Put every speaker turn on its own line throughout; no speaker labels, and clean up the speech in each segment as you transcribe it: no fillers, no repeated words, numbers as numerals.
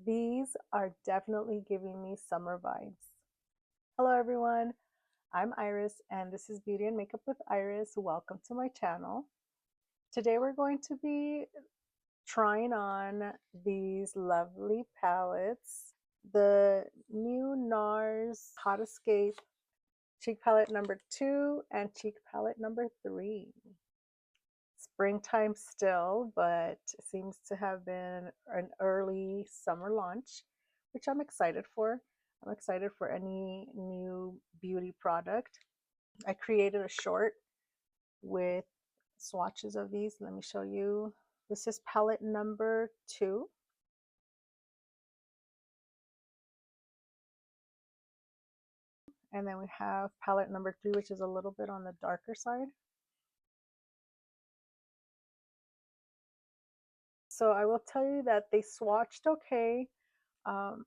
These are definitely giving me summer vibes. Hello everyone, I'm Iris and this is Beauty and Makeup with Iris. Welcome to my channel. Today we're going to be trying on these lovely palettes. The new NARS Hot Escape Cheek Palette number 2 and Cheek Palette number 3. Springtime still, but it seems to have been an early summer launch, which I'm excited for. I'm excited for any new beauty product. I created a short with swatches of these. Let me show you. This is palette number 2. And then we have palette number 3, which is a little bit on the darker side. So I will tell you that they swatched okay. I'm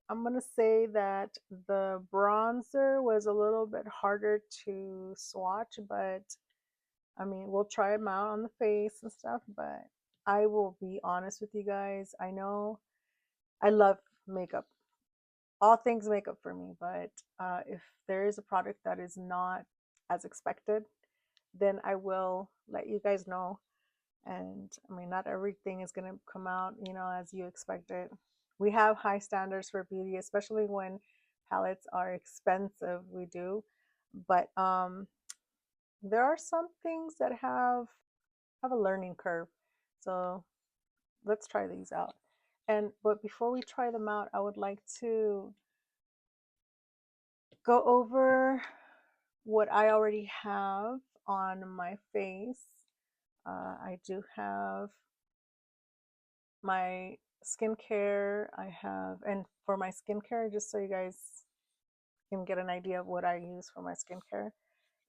going to say that the bronzer was a little bit harder to swatch, but I mean, we'll try them out on the face and stuff, but I will be honest with you guys. I know I love makeup, all things makeup for me, but if there is a product that is not as expected, then I will let you guys know. And I mean, not everything is going to come out, as you expect it. We have high standards for beauty, especially when palettes are expensive. We do, but there are some things that have a learning curve. So let's try these out. But before we try them out, I would like to go over what I already have on my face. I do have my skincare. And for my skincare, just so you guys can get an idea of what I use for my skincare,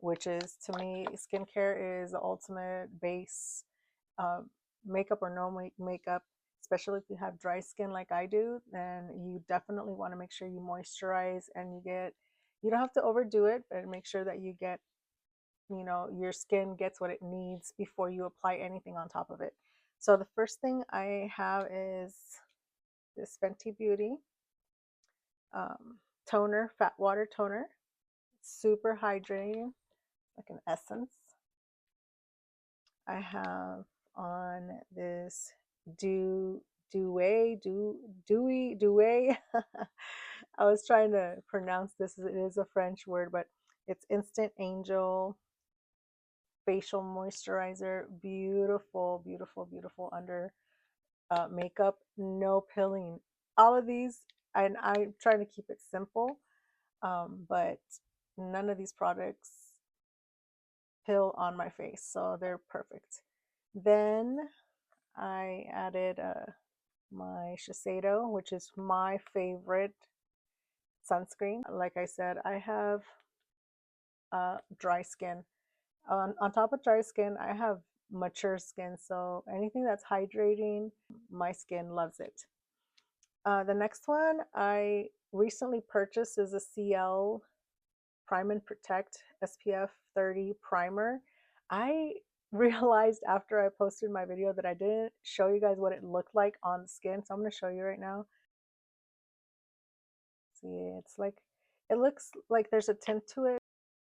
which is, to me, skincare is the ultimate base. Makeup or no makeup, especially if you have dry skin like I do, then you definitely want to make sure you moisturize and you don't have to overdo it, but make sure that you get, your skin gets what it needs before you apply anything on top of it. So the first thing I have is this Fenty Beauty toner, fat water toner. Super hydrating, like an essence. I have on this dewy. I was trying to pronounce this. It is a French word, but it's Instant Angel facial moisturizer. Beautiful, beautiful, beautiful under makeup. No pilling. All of these, and I'm trying to keep it simple, but none of these products pill on my face, so they're perfect. Then I added my Shiseido, which is my favorite sunscreen. Like I said, I have dry skin. On top of dry skin, I have mature skin, so anything that's hydrating, my skin loves it. The next one I recently purchased is a CL Prime and Protect SPF 30 primer. I realized after I posted my video that I didn't show you guys what it looked like on the skin, so I'm going to show you right now. See, it looks like there's a tint to it.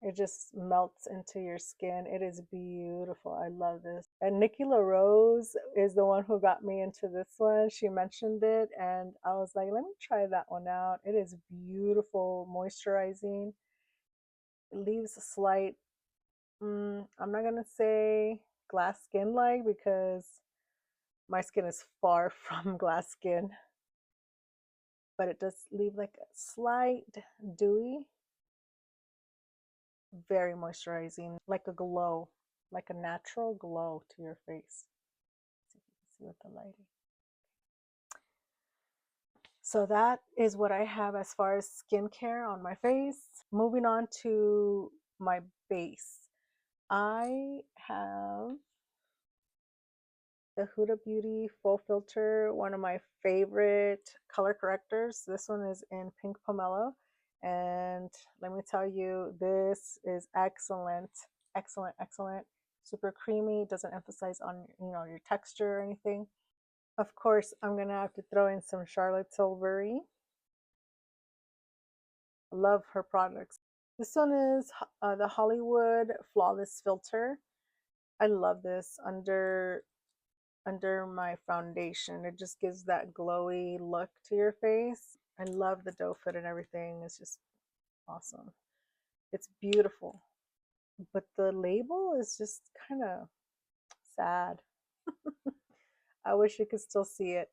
It just melts into your skin. It is beautiful. I love this. And Nikki LaRose is the one who got me into this one. She mentioned it and I was like, let me try that one out. It is beautiful, moisturizing. It leaves a slight, I'm not going to say glass skin like, because my skin is far from glass skin. But it does leave like a slight dewy. Very moisturizing, like a glow, like a natural glow to your face. See if you can see with the lighting. So that is what I have as far as skincare on my face. Moving on to my base. I have the Huda Beauty Full Filter, one of my favorite color correctors. This one is in Pink Pomelo. And let me tell you, this is excellent, excellent, excellent. Super creamy, doesn't emphasize on your texture or anything. Of course, I'm gonna have to throw in some Charlotte Tilbury. Love her products. This one is the Hollywood Flawless Filter. I love this under my foundation. It just gives that glowy look to your face. I love the doe foot and everything. It's just awesome. It's beautiful. But the label is just kind of sad. I wish you could still see it.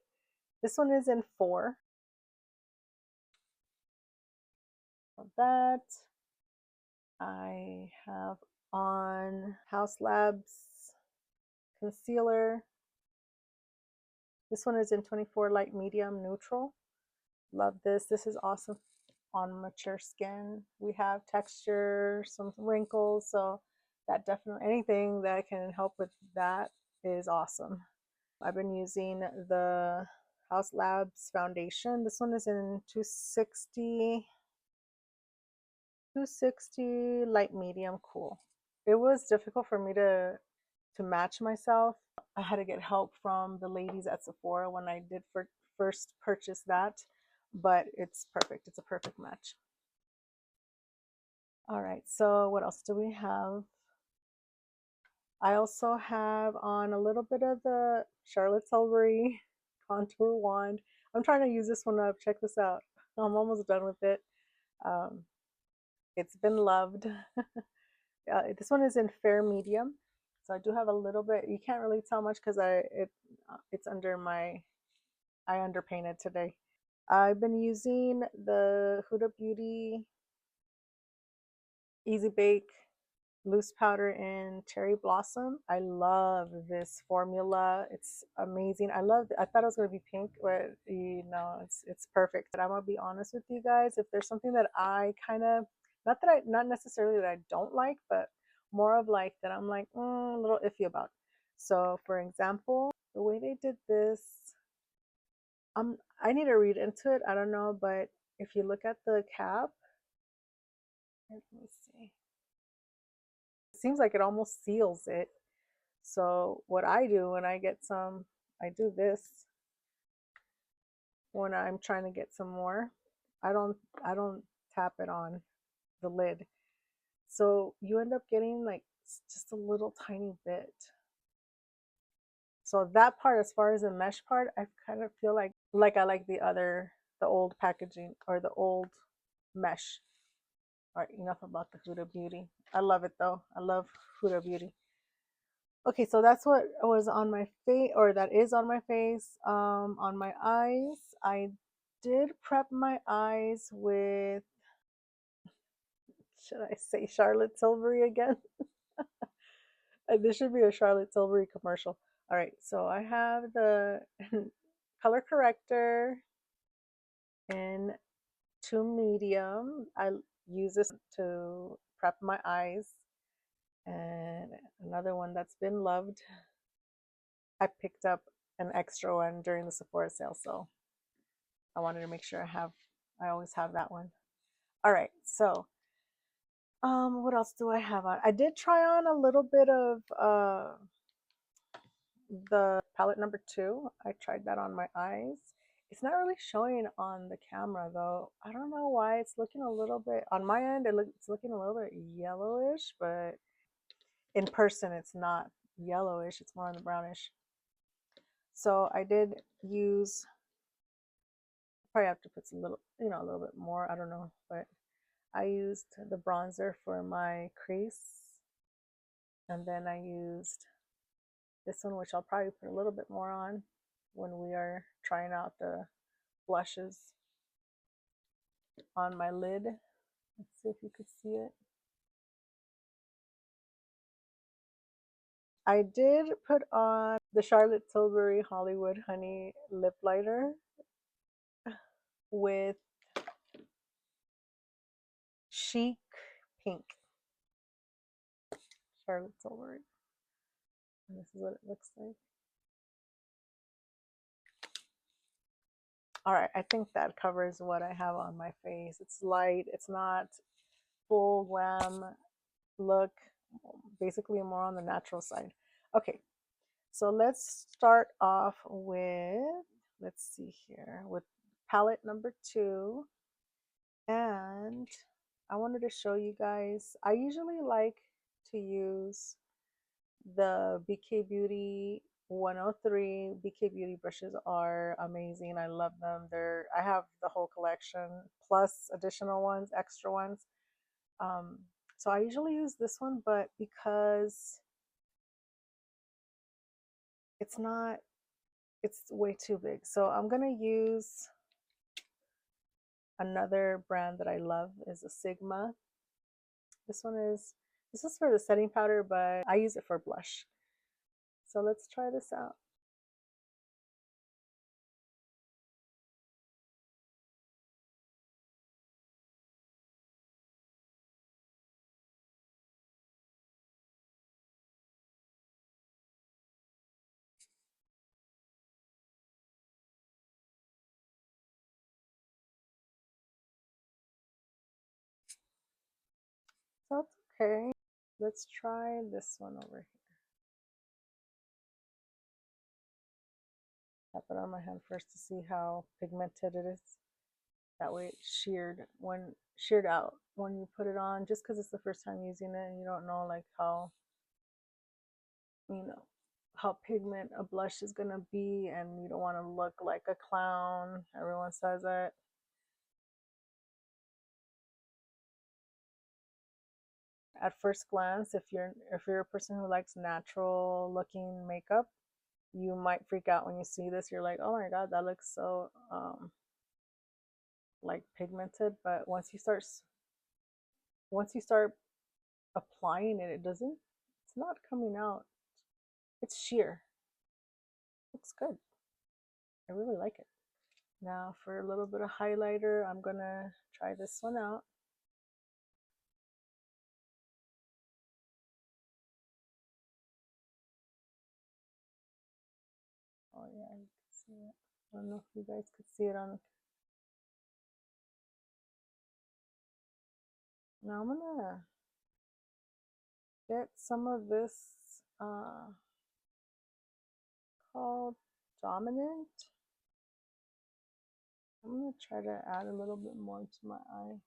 This one is in 4. That I have on House Labs concealer. This one is in 24 light medium neutral. Love this. This is awesome on mature skin. We have texture, some wrinkles, so that definitely, anything that can help with that is awesome. I've been using the House Labs foundation. This one is in 260 light medium cool. It was difficult for me to match myself. I had to get help from the ladies at Sephora when I did first purchase that, but it's perfect. It's a perfect match. All right, so what else do we have? I also have on a little bit of the Charlotte Tilbury contour wand. I'm trying to use this one up. Check this out. I'm almost done with it. Um, it's been loved. This one is in fair medium, so I do have a little bit. You can't really tell much because it's under my, I underpainted today. I've been using the Huda Beauty Easy Bake loose powder in cherry blossom. I love this formula. It's amazing. I thought it was going to be pink, but it's perfect. But I'm going to be honest with you guys, if there's something that I kind of, not necessarily that I don't like, but more of like that I'm like a little iffy about. So for example, the way they did this, I need to read into it. I don't know, but if you look at the cap, let me see. It seems like it almost seals it. So what I do when I get some, I do this when I'm trying to get some more. I don't tap it on the lid. So you end up getting like just a little tiny bit. So that part, as far as the mesh part, I kind of feel like I like the old packaging or the old mesh. All right, enough about the Huda Beauty. I love it though. I love Huda Beauty. Okay, so that's what was on my face, or that is on my face. On my eyes, I did prep my eyes with, should I say Charlotte Tilbury again? This should be a Charlotte Tilbury commercial. All right, so I have the color corrector in 2 medium. I use this to prep my eyes. And another one that's been loved, I picked up an extra one during the Sephora sale, so I wanted to make sure I always have that one. All right, so what else do I have on? I did try on a little bit of the palette number 2. I tried that on my eyes. It's not really showing on the camera though. I don't know why. It's looking a little bit, on my end it's looking a little bit yellowish, but in person it's not yellowish, it's more on the brownish. So I did use, probably have to put some little, a little bit more, I don't know, but I used the bronzer for my crease, and then I used this one, which I'll probably put a little bit more on when we are trying out the blushes on my lid. Let's see if you could see it. I did put on the Charlotte Tilbury Hollywood Honey Lip Liner with Chic Pink. Charlotte Tilbury. And this is what it looks like. All right, I think that covers what I have on my face. It's light, it's not full glam look, basically more on the natural side. Okay, So let's start off with, let's see here, with palette number 2. And I wanted to show you guys, I usually like to use the BK Beauty 103. BK Beauty brushes are amazing. I love them. I have the whole collection plus additional ones, extra ones. Um, so I usually use this one, but because it's not, it's way too big. So I'm gonna use another brand that I love, is a Sigma. This is for the setting powder, but I use it for blush. So let's try this out. So it's okay. Let's try this one over here. Tap it on my hand first to see how pigmented it is. That way it's sheared out when you put it on, just because it's the first time using it and you don't know like how, you know, how pigment a blush is gonna be, and you don't want to look like a clown. Everyone says it. At first glance, if you're a person who likes natural looking makeup, you might freak out when you see this. You're like, oh my god, that looks so like pigmented. But once you start applying it, it's not coming out. It's sheer. Looks good. I really like it. Now for a little bit of highlighter, I'm gonna try this one out. Oh yeah, you can see it. I don't know if you guys could see it on. Now I'm gonna get some of this called Dominant. I'm gonna try to add a little bit more to my eye.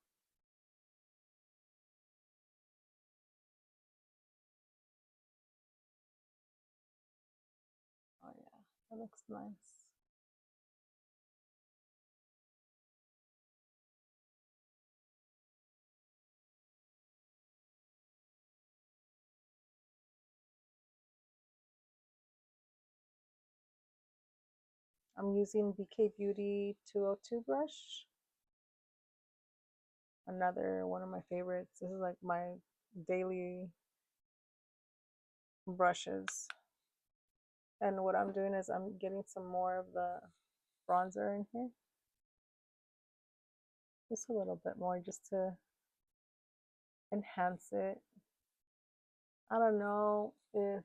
Oh yeah, that looks nice. I'm using BK Beauty 202 brush. Another one of my favorites. This is like my daily brushes. And what I'm doing is I'm getting some more of the bronzer in here. Just a little bit more just to enhance it. I don't know if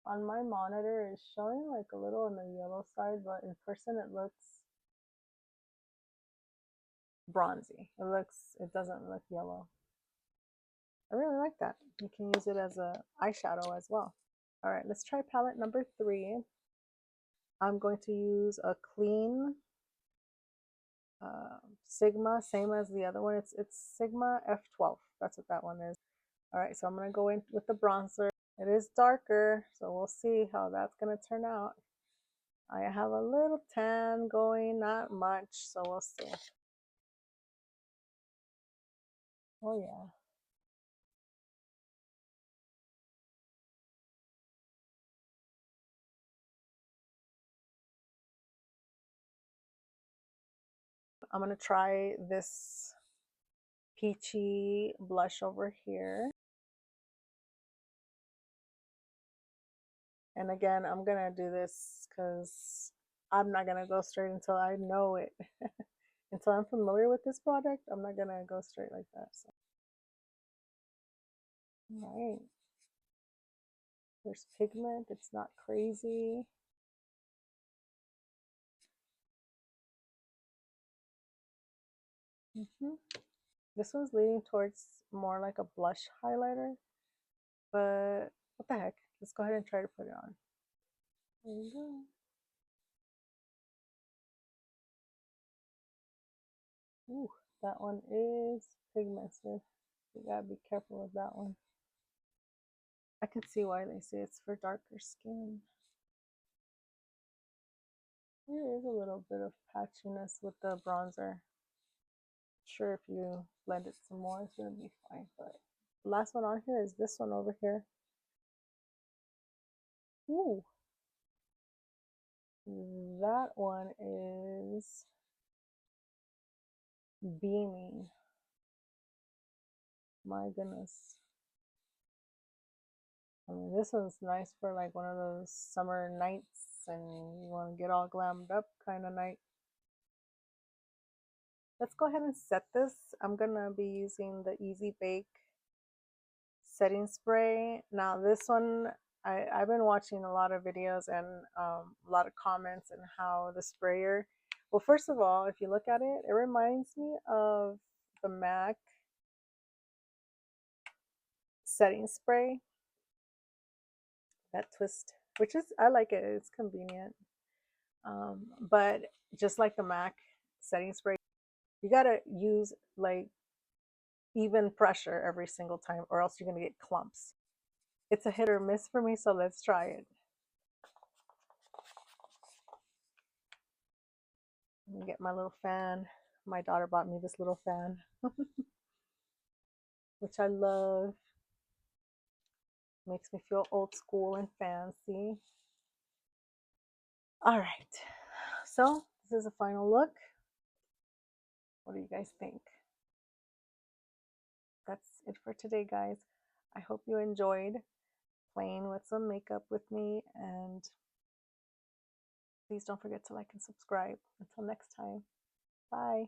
on my monitor it's showing like a little on the yellow side, but in person it looks bronzy. It doesn't look yellow. I really like that. You can use it as a eyeshadow as well. All right, let's try palette number 3. I'm going to use a clean Sigma, same as the other one. It's Sigma F12. That's what that one is. All right, so I'm gonna go in with the bronzer. It is darker, so we'll see how that's gonna turn out. I have a little tan going, not much, so we'll see. Oh yeah. I'm gonna try this peachy blush over here. And again, I'm gonna do this because I'm not gonna go straight until I know it. Until I'm familiar with this product, I'm not gonna go straight like that. So. All right. There's pigment, it's not crazy. This one's leaning towards more like a blush highlighter, but what the heck? Let's go ahead and try to put it on. There we go. Ooh, that one is pigmented. You gotta be careful with that one. I can see why they say it's for darker skin. There is a little bit of patchiness with the bronzer. Sure, if you blend it some more, it's gonna be fine. But the last one on here is this one over here. Ooh, that one is beaming. My goodness. I mean, this one's nice for like one of those summer nights and you want to get all glammed up kind of night. Let's go ahead and set this. I'm gonna be using the Easy Bake setting spray. Now this one, I've been watching a lot of videos and a lot of comments and how the sprayer, well, first of all, if you look at it, it reminds me of the MAC setting spray, that twist, which is, I like it, it's convenient. But just like the MAC setting spray, you gotta use like even pressure every single time or else you're gonna get clumps. It's a hit or miss for me, so let's try it. Let me get my little fan. My daughter bought me this little fan, which I love. Makes me feel old school and fancy. All right, so this is a final look. What do you guys think? That's it for today, guys. I hope you enjoyed playing with some makeup with me, and please don't forget to like and subscribe. Until next time, bye.